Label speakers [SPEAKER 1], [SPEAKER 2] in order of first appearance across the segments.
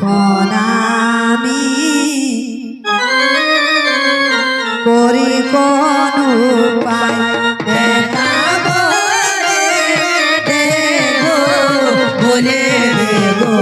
[SPEAKER 1] এখন আমি করি কোন উপায় বলে দেবো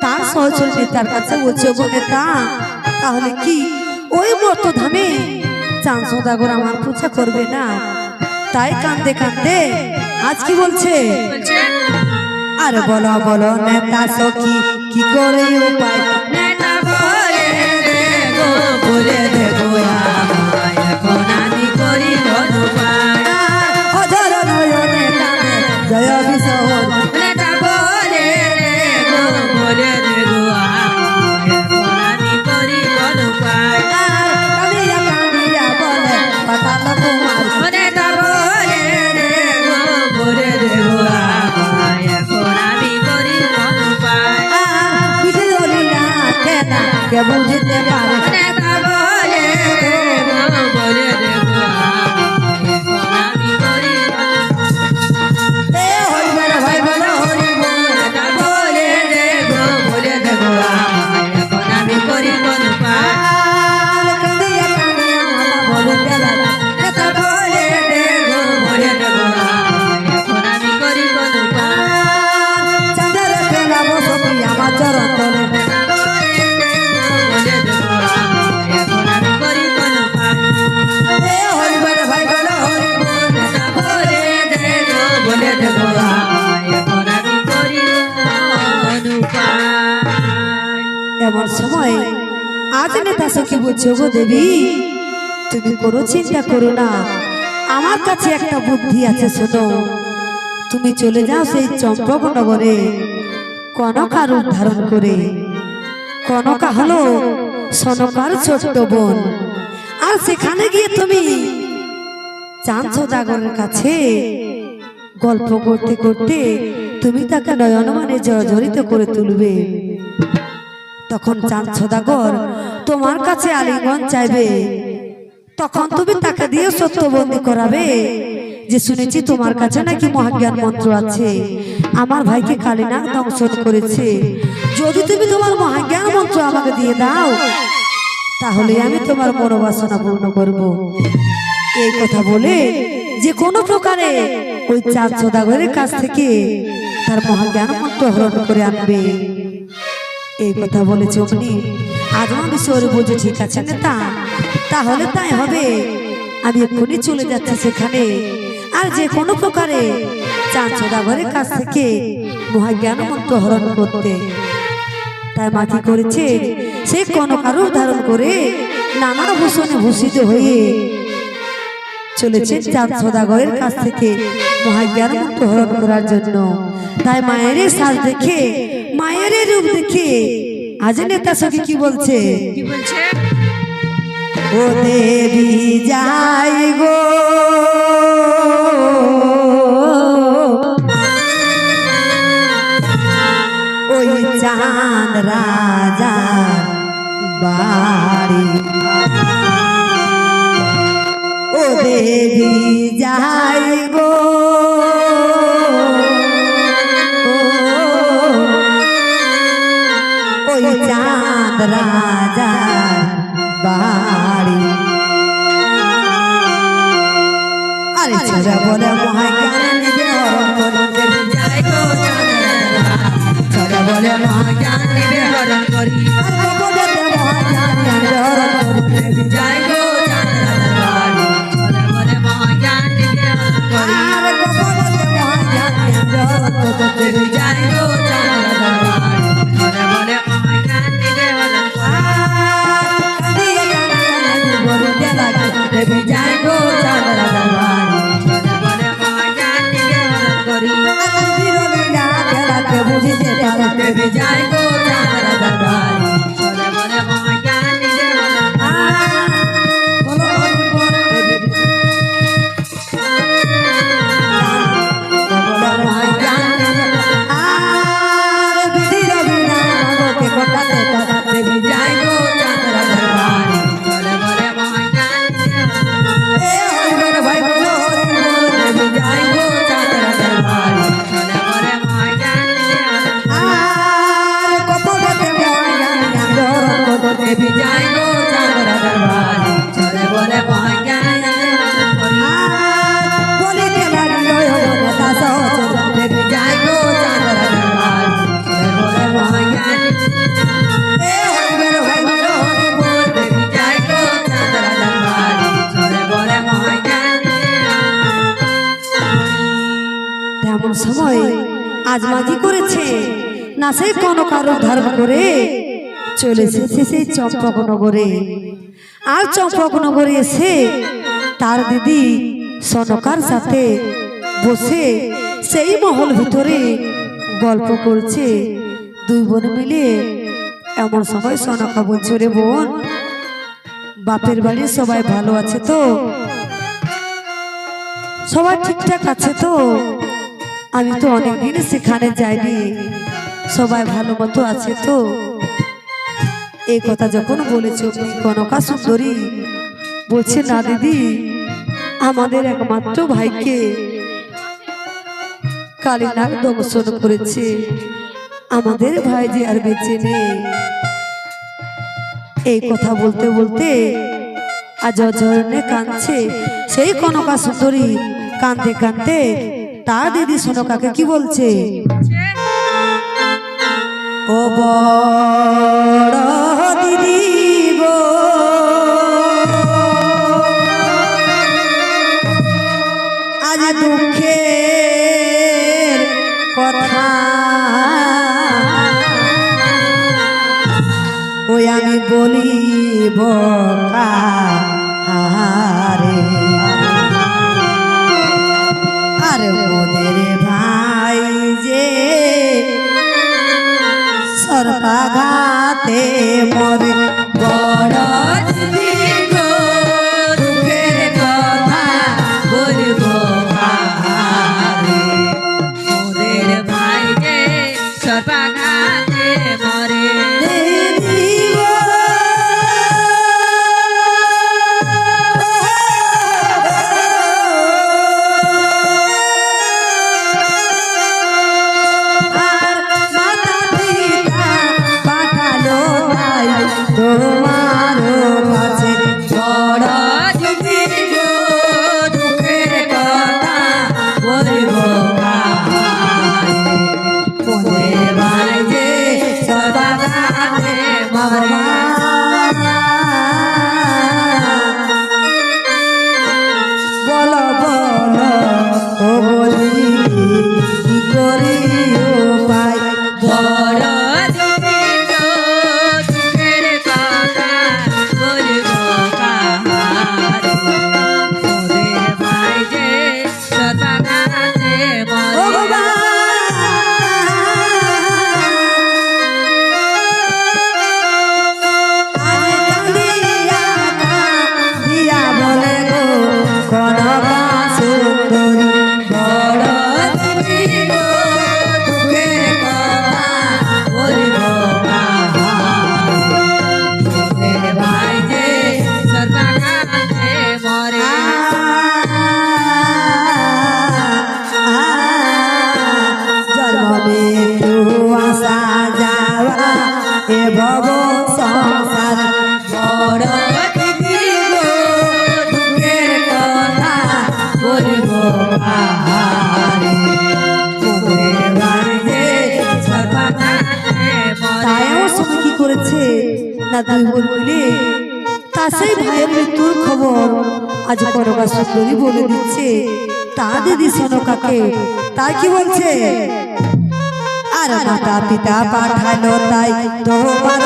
[SPEAKER 1] তার সহচর নেতার কাছে উচ্চব নেতা তাহলে কি ওই মত ধামে চাঁদ সদাগর আমার পূজা করবে না? তাই কান্দে কান্দে আজ কি বলছে, আর বলো বলো নেতা সখী কি করে উপায় নেতা বলে দেবো এখন আমি করি জয় বিশোর নেতা বলে বলে দেবো আমি করি কামিয়া কামিয়া বলে পাতাল কুমার নেতা বলে বলে দেবো এখন আমি করি কেবল যেতে পারে নেতা বলে বলে দেবো আমি করি ভাই বলো হরি নেতা বলে দেবো বলে দেবো এখন আমি করি নেতা বলে দেবো বলে দেবো এখন আমি করি চাঁদের ফেলাবো সখী আমার চরণ তলে এমন সময় আজ নেতা সখী বলছো গো দেবী তুমি কোনো চিন্তা করো না, আমার কাছে একটা বুদ্ধি আছে, শোনো। তুমি চলে যাও সেই চম্পকনগরে কনকা রূপ ধারণ করে। কনকা হলো সনকার ছোট্ট বোন, আর সেখানে গিয়ে তুমি চাঁদ সদাগরের কাছে গল্প করতে করতে তুমি তাকে নয়নমানে জর্জরিত করে তুলবে। তখন চাঁদ সদাগর তোমার কাছে আলিঙ্গন চাইবে, তখন তুমি তাকে দিয়ে সত্যবন্দী করাবে যে শুনেছি তোমার কাছে নাকি মহাজ্ঞান মন্ত্র আছে, আমার ভাইকে কালিনাগ দংশন করেছে। যদি তুমি তোমার মহাজ্ঞান মন্ত্র আমাকে দিয়ে দাও তাহলে আমি তোমার মনোবাসনা পূর্ণ করব। এই কথা বলে যে কোনো প্রকারে ওই চাঁদ সদাগরের কাছ থেকে তার মহাজ্ঞান মন্ত্র হরণ করে আনবে। এই কথা বলেছে অমনি আজমা বিশ্বর বুঝে ঠিক আছে নেতা, তাহলে তাই হবে। আমি এক্ষুনি চলে যাচ্ছি সেখানে, আর যে কোনো প্রকারে চাঁদ সদাগরের কাছ থেকে মহাজ্ঞান মন্ত্র হরণ করতে। তাই মা কি করেছে, সে কনকারূপ ধারণ করে নানা ভূষণে ভূষিত হয়ে চলেছে চাঁদ সদাগরের কাছ থেকে মহাজ্ঞান মন্ত্র হরণ করার জন্য। তাই মায়ের সাজ দেখে, মায়ের রূপ দেখে আজ নেতা সখী কি বলছে, ও দেবী যাই গো ওই চাঁদ রাজা বাড়ি, ও দেবী যাই গো ওই চাঁদ রাজা বাড়ি। আরে ছেড়ে বলে মহাজ্ঞান নিবে হরণ করতে যাই গো ছেড়ে বলে মহাজ্ঞান নিবে হরণ করি, আর বলে মহাজ্ঞান নিবে হরণ করতে যাই গো চাঁদ রাজা বাড়ি। ছেড়ে বলে মহাজ্ঞান নিবে হরণ করি, আর বলে মহাজ্ঞান নিবে হরণ করতে যাই গো চাঁদ রাজা বাড়ি। ছেড়ে বলে মহাজ্ঞান নিবে হরণ করি, বলতে লাগে দেবী যাই গো চাঁদ রাজা বাড়ি। ছেড়ে বলে মহাজ্ঞান নিবে হরণ করি, আর বিরোধীরা খেলাকে বুঝিতে পারে দেবী যাই গো চাঁদ রাজা বাড়ি। ছেড়ে বলে মহাজ্ঞান নিবে হরণ দেবী যাই গো চাঁদ রাজা বাড়ি। ছেড়ে বলে মহাজ্ঞান বলিতে লাগলো নেতা সহচর দেবী যাই গো চাঁদ রাজা বাড়ি। ছেড়ে বলে মহাজ্ঞান দেবী যাই গো চাঁদ রাজা বাড়ি। ছেড়ে বলে মহাজ্ঞান। তেমন সময় আজ মাঝি করেছে না সে কোনো কারো ধারণ করে চলে এসেছে সেই চম্পকনগরে। আর চম্পকনগরে এসে তার দিদি সনকার সাথে বসে সেই মহল ভিতরে গল্প করছে দুই বোন মিলে। এমন সময় সনকা বলছে, রে বোন, বাপের বাড়ির সবাই ভালো আছে তো? সবাই ঠিকঠাক আছে তো? আমি তো অনেকদিন সেখানে যাইনি, সবাই ভালো মতো আছে তো? এই কথা যখন বলেছে কনকা সুন্দরী বলছে, না দিদি, আমাদের একমাত্র ভাইকে কালিনাগ দংশন করেছে, আমাদের ভাই যে আর বেঁচে নেই। এই কথা বলতে বলতে আজ অঝরণে কাঁদছে সেই কনকা সুন্দরী। কাঁদতে কাঁদতে তার দিদি সনকাকে কি বলছে, ও বড় দিদি গো, আজ দুঃখের কথা ওই আমি বলিব কাহারে, আর মোদের ভাই যে সর্বাঘাতে মরে। বড় দিদি গো, দুঃখের কথা বলব কাহারে, মোদের ভাই যে সর্বাঘাতে মরে। দিদি গো, না দুই বোন মিলে তা সেই ভাইয়ের মৃত্যুর খবর আজ করবা সুন্দরী বলে দিচ্ছে। তা দিদি সনকাকে তাই কি বলছে, আর মাতা পিতা পাঠালো তাই তোমার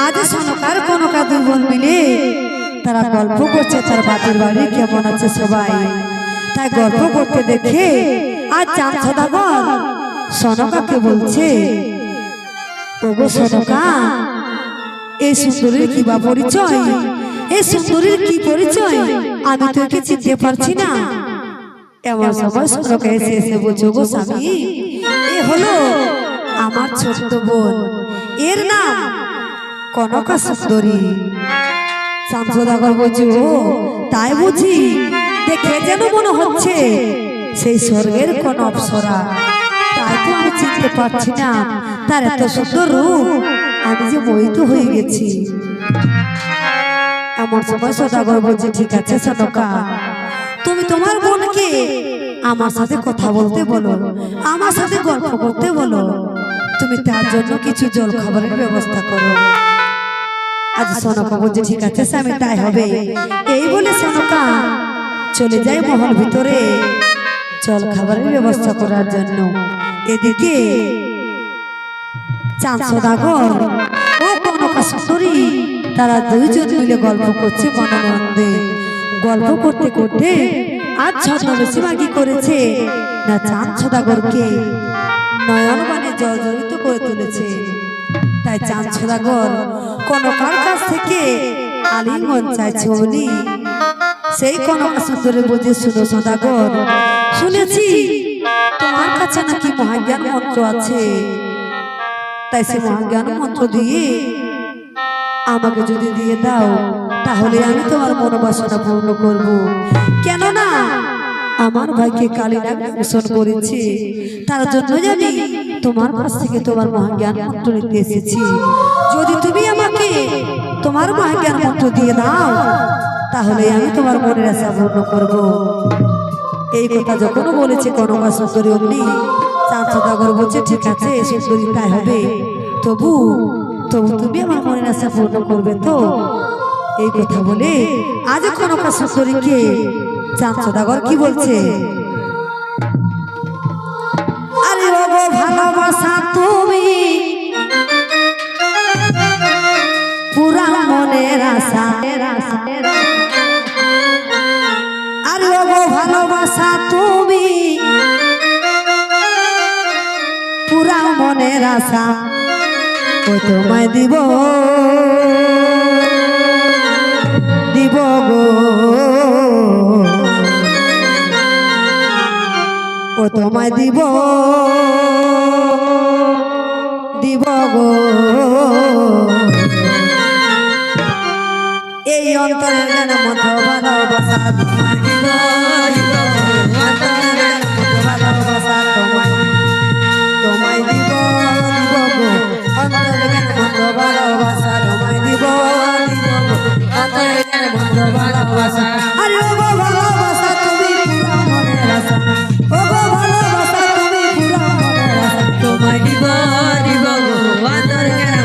[SPEAKER 1] আজ সনকার কনকা দুই বোন মিলে তারা গল্প করছে তার বাপের বাড়ি কেমন আছে সবাই। তাই গল্প করতে দেখে আজ চাঁদ সদাগর সনকাকে বলছে, ওগো সনকা, এই সুন্দরীর কি বা পরিচয়, এই সুন্দরীর কি পরিচয়, আমি তো একে চিনতে পারছি না। এমন সময় সনকা এসে এসে বলছে, গো স্বামী, এ হলো আমার ছোট্ট বোন, এর নাম কনকা সুন্দরী। চাঁদসদাগর বলছে, ও তাই বুঝি, দেখে যেন মনে হচ্ছে সেই স্বর্গের কোন অপ্সরা, তাই তো আমি চিনতে পারছি না, তার এত সুন্দর রূপ আমি যে মোহিত হয়ে গেছি। এমন সময় সদাগর বলছে, ঠিক আছে সনকা, তুমি তোমার বোনকে আমার সাথে কথা বলতে বলো, আমার সাথে গল্প করতে বলো, তুমি তার জন্য কিছু জল খাবারের ব্যবস্থা করো। আজ সনকা বলছে, ঠিক আছে স্বামী, তাই হবে। এই বলে সনকা চলে যায় মহল ভিতরে জল খাবারের ব্যবস্থা করার জন্য। এদিকে চাঁদ সদাগর ও কনকা সুন্দরী তারা দুইজন মিলে গল্প করছে মনানন্দে। গল্প করতে করতে আজ ছদ্মবেশী মাগি করেছে না চাঁদ সদাগরকে নয়ন বানে জর্জরিত করে তুলেছে। তাই চাঁদ সদাগর কনকার কাছ থেকে আলিঙ্গন চাইছে বলি সেই কনকা সুন্দরী বলছে, শুনো সদাগর, শুনেছি তোমার কাছে নাকি মহাজ্ঞান মন্ত্র আছে, তাই সে মহাজ্ঞান মন্ত্র দিয়ে আমাকে যদি দিয়ে দাও তাহলে আমি তোমার মনোবাসনা পূর্ণ করব। কেননা আমার ভাইকে কালীনাগ দর্শন করেছি, তার জন্য আমি তোমার কাছ থেকে তোমার মহাজ্ঞান মন্ত্র নিতে এসেছি। যদি তুমি আমাকে তোমার মহাজ্ঞান মন্ত্র দিয়ে দাও তাহলে আমি তোমার মনের আশা পূর্ণ করব। এই কথা যখন বলেছে কনকা সুন্দরী অমনি চাঁদ সদাগর বলছে, ঠিক আছে সুন্দরী, তাই হবে, তবু তবু তুমি আমার মনের আশা পূর্ণ করবে তো? এই কথা বলে আজ কনকা সুন্দরীকে চাঁদ সদাগর কি বলছে, আরে ওগো ভালোবাসা তুমি পুরা মনের আশা, আরে ওগো ভালোবাসা তুমি পুরা মনের আশা, ও তোমায় দিব দিব গো, ও তোমায় দিব দিব গো, এই অন্তরের গান মতো ভালোবাসা তোমায় দিব দিব, অন্তরের মতো ভালোবাসা তোমায় তোমায় দিব দিব গো, অন্তরের গান মতো ভালোবাসা তোমায় দিব দিব গো, অন্তরের গান মতো ভালোবাসা। আরে ও ভালোবাসা তুমি পুরা মনের আশা, ও ভালোবাসা তুমি পুরা মনের আশা, তোমায় দিব দিব গো, অন্তরের গান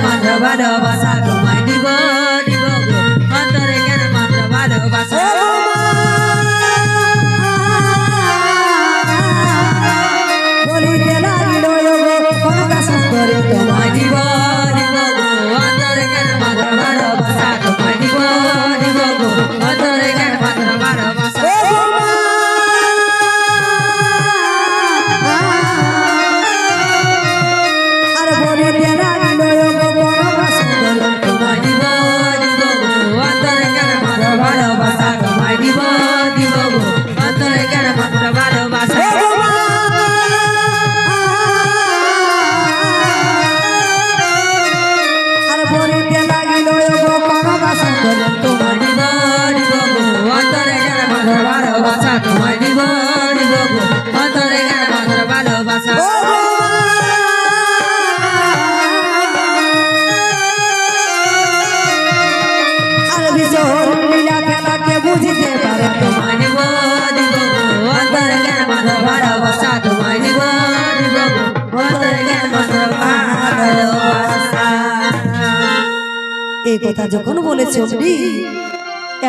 [SPEAKER 1] কথা যখন বলেছে অমনি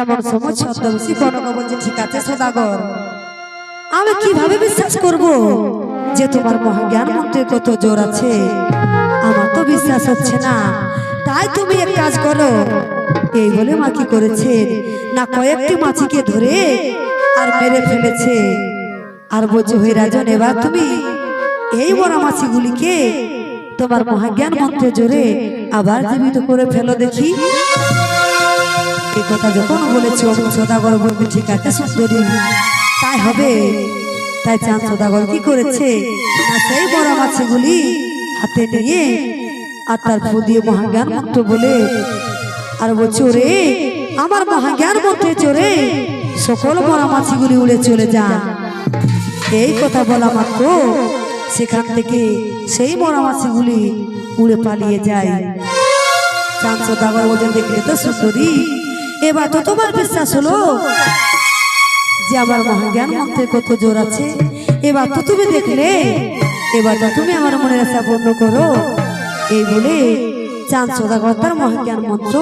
[SPEAKER 1] এমন সময় ছদ্মবেশী কনক বলছে, ঠিক আছে সদাগর, আমি কিভাবে বিশ্বাস করব যে তোমার মহাজ্ঞান মন্ত্রে কত জোর আছে? আমার তো বিশ্বাস হচ্ছে না। তাই তুমি এক কাজ করো। এই বলে মা কি করেছে না, কয়েকটি মাছিকে ধরে আর মেরে ফেলেছে। আর বলছে, হে রাজন, এবার তুমি এই মরা মাছিগুলিকে তোমার মহাজ্ঞান মন্ত্রে জোরে আবার জীবিত করে ফেলো দেখি। এই কথা যখন বলেছে অমন সদাগর বলবে, ঠিক আছে সুন্দরী, তাই হবে। তাই চাঁদ সদাগর কি করেছে না, সেই বড় মাছগুলি হাতে নিয়ে আর তার ফু দিয়ে মহাজ্ঞান মন্ত্র বলে আর বলছে, ওরে আমার মহাজ্ঞান মন্ত্রে চড়ে সকল বড় মাছগুলি উড়ে চলে যান। এই কথা বলা মাত্র সেখান থেকে সেই বড় মাছগুলি উড়ে পালিয়ে যায়। চাঁদ সদাগর বলছেন, দেখলে তো সুন্দরী, এবার তো তোমার বিশ্বাস হলো যে আমার মহাজ্ঞান মন্ত্রে কত জোর আছে। এবার তো তুমি দেখলে, এবার তো তুমি আমার মনের আশা পূর্ণ করো। এই বলে চাঁদ সদাগর তার মহাজ্ঞান মন্ত্র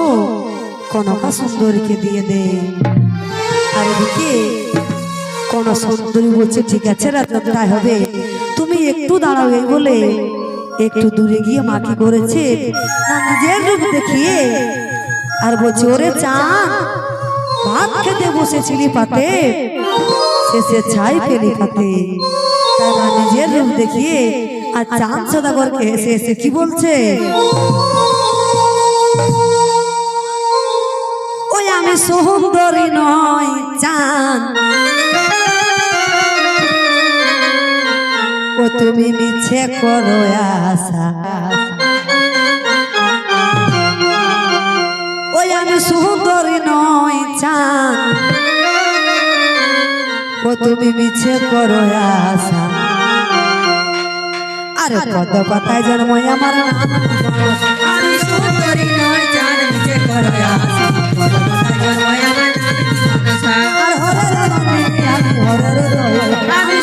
[SPEAKER 1] কনকা সুন্দরীকে দিয়ে দে। আর এদিকে কনক সুন্দরী বলছে, ঠিক আছে রাজন, তাই হবে, তুমি একটু দাঁড়াও। এই বলে একটু দূরে গিয়ে মা কি করেছে না, নিজের রূপ দেখিয়ে আর বলছে, ওরে চাঁদ, ভাত খেতে বসেছিলি পাতে, শেষে ছাই পেলি পাতে। তাই মা নিজের রূপ দেখিয়ে আর চাঁদ সদাগরকে এসে এসে কি বলছে, ওই আমি সুন্দরী নয় চাঁদ, ও তুমি মিছে করো আশা। ওই আমি সুন্দরী নয় চাঁদ, ও তুমি মিছে করো আশা। আরে পদ পাতায় জন্মই আমার নাম, আমি সুন্দরী নয় চাঁদ, মিছে করো আশা। পদ পাতায় জন্মই আমার নাম, আর হরে আমি হরে আমি